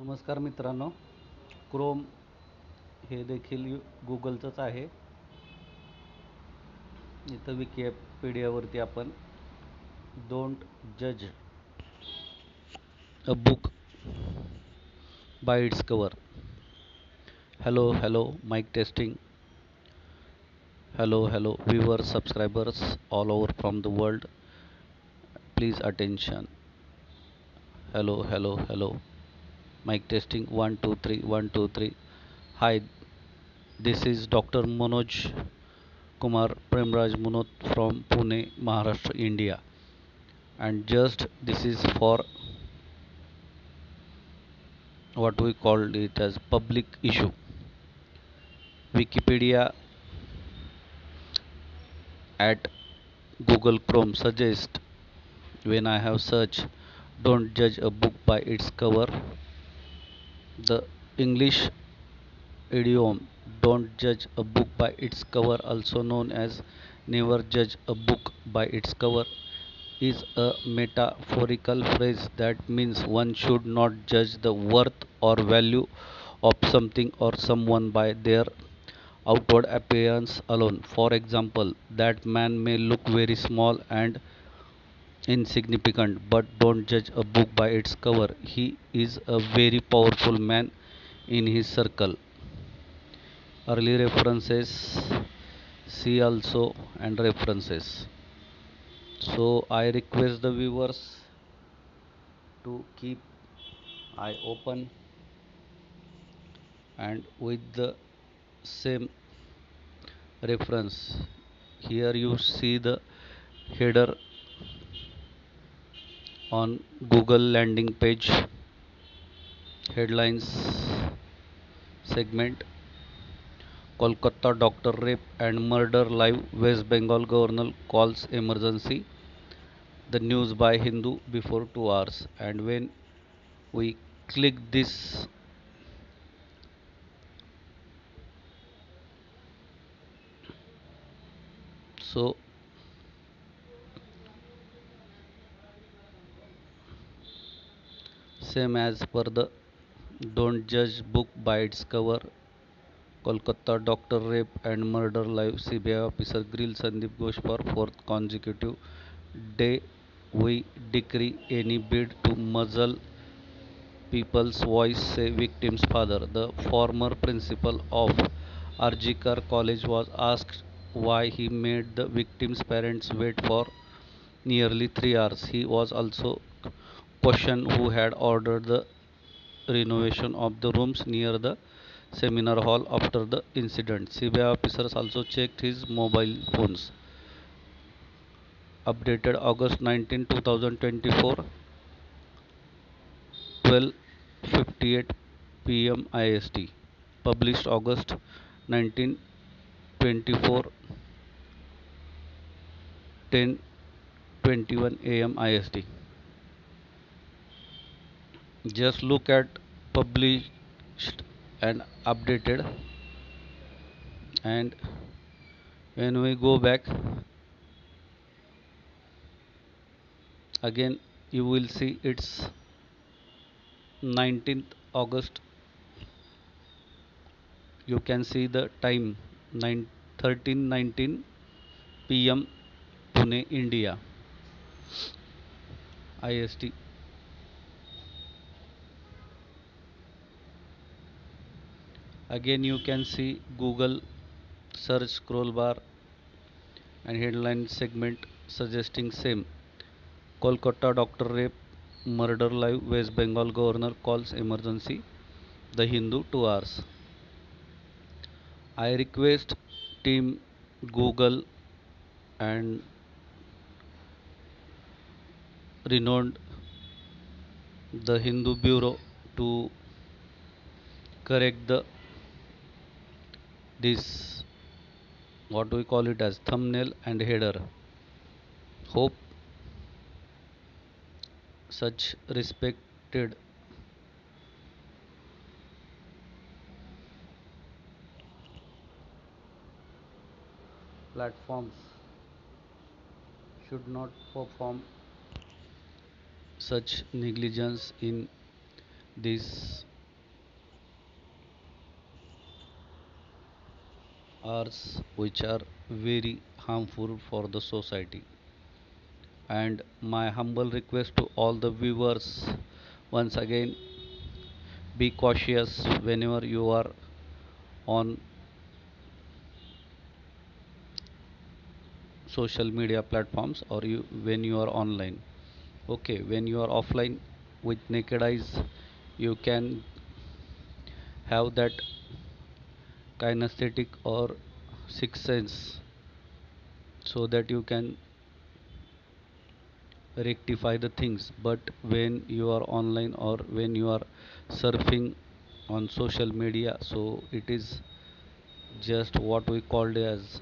नमस्कार मित्रांनो. क्रोम हे देखील गुगलचंच आहे. इथं विकिपीडियावरती आपण डोंट जज a book by its cover. Hello mike testing. Hello viewers, subscribers all over from the world, please attention. Hello mic testing, 1 2 3 1 2 3. Hi, this is Dr. Manoj Kumar Premraj Munot from Pune, Maharashtra, India. And just this is for what we call it as public issue. Wikipedia at Google Chrome suggest when I have searched don't judge a book by its cover. The English idiom don't judge a book by its cover, also known as never judge a book by its cover, is a metaphorical phrase that means one should not judge the worth or value of something or someone by their outward appearance alone. For example, that man may look very small and insignificant, but don't judge a book by its cover. He is a very powerful man in his circle. Early references, see also, and references. So I request the viewers to keep eye open, and with the same reference, here you see the header on Google landing page. Headlines segment: Kolkata doctor rape and murder live, West Bengal governor calls emergency. The news by Hindu before 2 hours. And when we click this, so same as per the don't judge book by its cover. Kolkata doctor rape and murder live, CBI officer grill Sandeep Ghosh for fourth consecutive day. We decree any bid to muzzle people's voice, say victim's father. The former principal of Arjikar College was asked why he made the victim's parents wait for nearly 3 hours. He was also questioned who had ordered the renovation of the rooms near the seminar hall after the incident. CBI officers also checked his mobile phones. Updated August 19, 2024, 12:58 p.m. IST. Published August 19, 24, 10:21 a.m. IST. Just look at published and updated, and when we go back again, you will see it's 19th August. You can see the time 9 13:19 p.m. Pune, India, IST. Again, you can see Google search scroll bar and headline segment suggesting same. Kolkata doctor rape murder live, West Bengal governor calls emergency. The Hindu 2 hours. I request team Google and renowned the Hindu Bureau to correct the this what we call it as thumbnail and header. Hope such respected platforms should not perform such negligence in this Arts which are very harmful for the society. And my humble request to all the viewers, once again, be cautious whenever you are on social media platforms, or when you are online. Okay, when you are offline, with naked eyes you can have that kinesthetic or sixth sense, so that you can rectify the things. But when you are online, or when you are surfing on social media, so it is just what we called as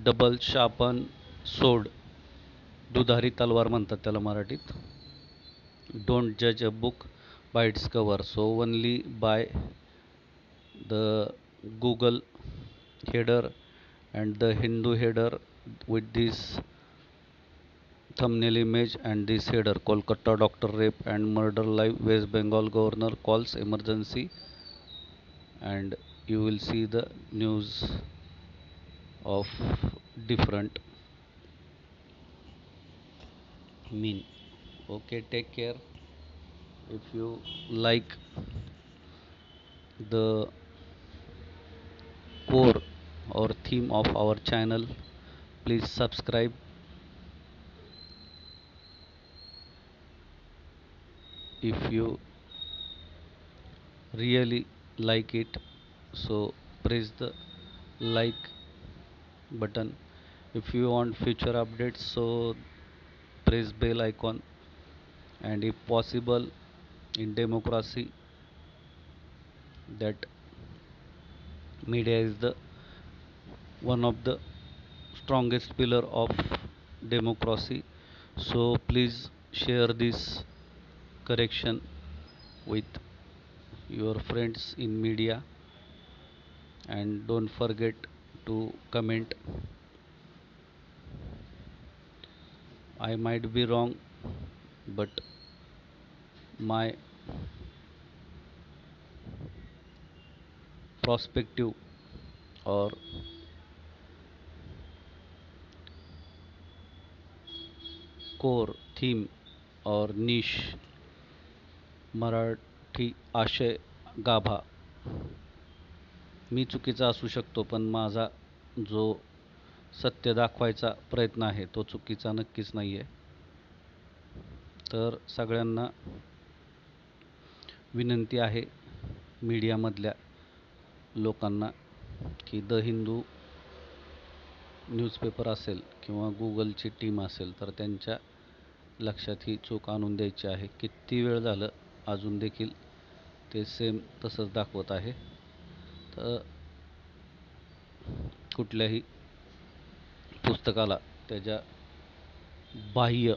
double sharpen sword, दुधारी तलवार म्हणतात त्याला मराठीत. Don't judge a book by its cover. So only by the Google header and the Hindu header with this thumbnail image and this header, Kolkata doctor rape and murder live, West Bengal governor calls emergency, and you will see the news of different mean. Okay, take care. If you like the core or theme of our channel, please subscribe. If you really like it, so press the like button. If you want future updates, so press bell icon. And if possible, in democracy, that media is the one of the strongest pillar of democracy, so please share this correction with your friends in media, and don't forget to comment. I might be wrong, but my perspective or core theme or niche Marathi आशय गाभा मी चुकीचा असू शकतो, पण माझा जो सत्य दाखवायचा प्रयत्न आहे तो चुकीचा नक्कीच नाही आहे. तर सगळ्यांना विनंती आहे, मीडियामधल्या लोकांना, की द हिंदू न्यूजपेपर असेल किंवा गुगलची टीम असेल, तर त्यांच्या लक्षात ही चूक आणून द्यायची आहे. किती वेळ झालं अजून देखील ते सेम तसंच दाखवत आहे. तर कुठल्याही पुस्तकाला त्याच्या बाह्य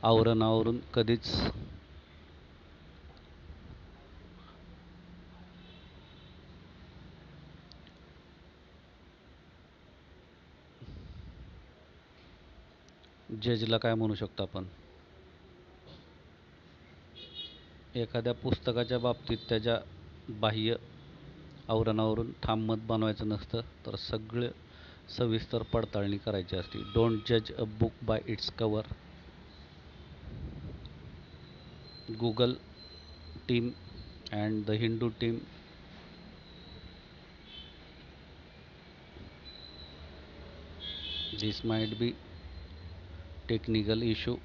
आवरणावरून कधीच जजला काय म्हणू शकतो आपण, एखाद्या पुस्तकाच्या बाबतीत त्याच्या बाह्य आवरणावरून ठाम मत बनवायचं नसतं, तर सगळं सविस्तर पडताळणी करायची असते. डोंट जज a book by its cover. Google team and the Hindu team, this might be technical issue.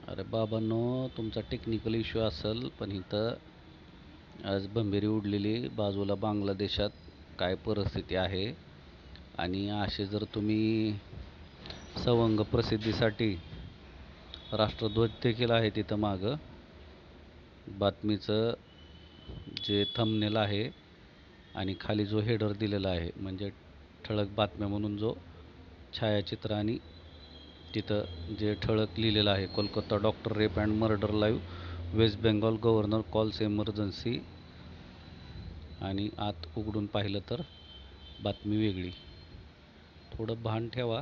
अरे बाबांनो, तुमचा टेक्निकल इश्यू असेल, पण इथं आज भंबेरी उडलेली. बाजूला बांगलादेशात काय परिस्थिती आहे, आणि असे जर तुम्ही सवंग प्रसिद्धीसाठी राष्ट्रध्वज देखील आहे तिथं मागं, बातमीचं जे थंबनेल आहे आणि खाली जो हेडर दिलेला आहे, म्हणजे ठळक बातम्या म्हणून जो छायाचित्र, आणि तिथं जे ठळक लिहिलेलं आहे, Kolkata doctor rape and murder live, West Bengal governor calls emergency, आणि आत उघडून पाहिलं तर बातमी वेगळी. थोडं भान ठेवा.